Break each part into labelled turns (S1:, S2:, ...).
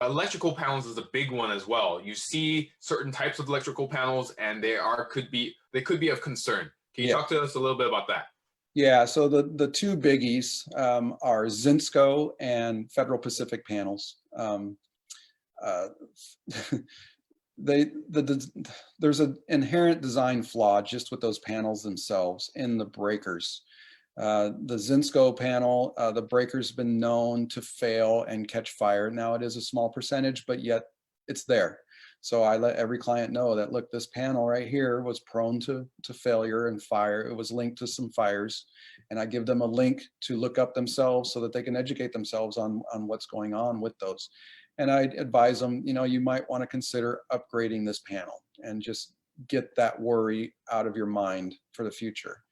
S1: electrical panels is a big one as well. You see certain types of electrical panels, and they could be of concern. Can you
S2: Yeah.
S1: talk to us a little bit about that?
S2: Yeah, so the two biggies are Zinsco and Federal Pacific panels. Uh, there's an inherent design flaw just with those panels themselves in the breakers. The Zinsco panel, the breaker's been known to fail and catch fire. Now it is a small percentage, but yet it's there. So I let every client know that, look, this panel right here was prone to failure and fire. It was linked to some fires. And I give them a link to look up themselves so that they can educate themselves on what's going on with those. And I advise them, you might want to consider upgrading this panel and just get that worry out of your mind for the future.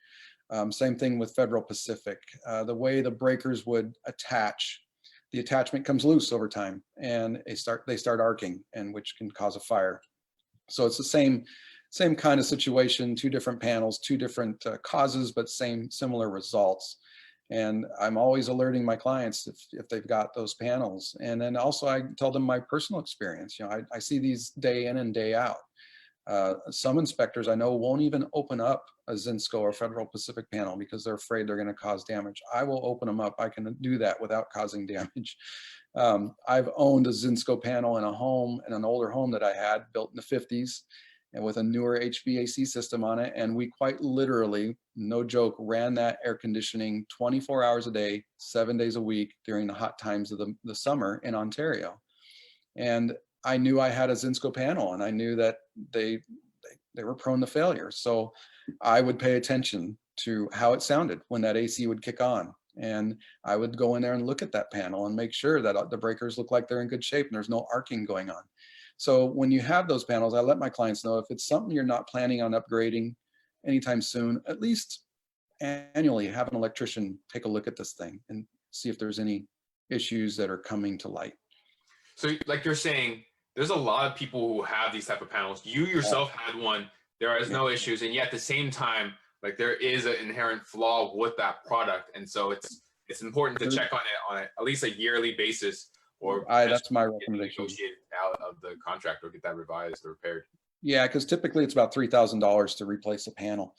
S2: Same thing with Federal Pacific. The way the breakers would attach, the attachment comes loose over time and they start arcing, and which can cause a fire. So it's the same kind of situation, two different panels, two different causes, but similar results. And I'm always alerting my clients if they've got those panels. And then also I tell them my personal experience. I see these day in and day out. Some inspectors I know won't even open up a Zinsco or Federal Pacific panel because they're afraid they're going to cause damage. I will open them up. I can do that without causing damage. I've owned a Zinsco panel in a home, in an older home that I had built in the 50s, and with a newer HVAC system on it. And we quite literally, no joke, ran that air conditioning 24 hours a day, 7 days a week during the hot times of the summer in Ontario. And I knew I had a Zinsco panel, and I knew that they were prone to failure. So I would pay attention to how it sounded when that AC would kick on. And I would go in there and look at that panel and make sure that the breakers look like they're in good shape and there's no arcing going on. So when you have those panels, I let my clients know if it's something you're not planning on upgrading anytime soon, at least annually have an electrician take a look at this thing and see if there's any issues that are coming to light.
S1: So, like you're saying, there's a lot of people who have these type of panels. You yourself had one. There is no issues, and yet at the same time, like there is an inherent flaw with that product, and so it's important to check on it at least a yearly basis, or
S2: that's my recommendation.
S1: Negotiate out of the contract or get that revised or repaired.
S2: Yeah, because typically it's about $3,000 to replace a panel.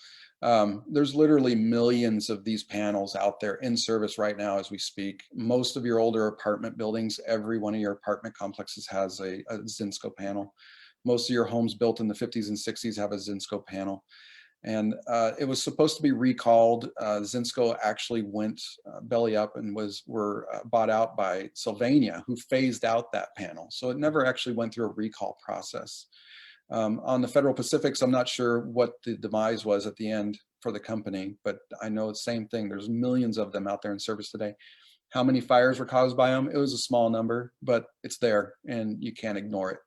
S2: There's literally millions of these panels out there in service right now as we speak. Most of your older apartment buildings, every one of your apartment complexes has a Zinsco panel. Most of your homes built in the 50s and 60s have a Zinsco panel. And it was supposed to be recalled. Zinsco actually went belly up and were bought out by Sylvania, who phased out that panel. So it never actually went through a recall process. On the Federal Pacifics, I'm not sure what the demise was at the end for the company, but I know it's the same thing. There's millions of them out there in service today. How many fires were caused by them? It was a small number, but it's there and you can't ignore it.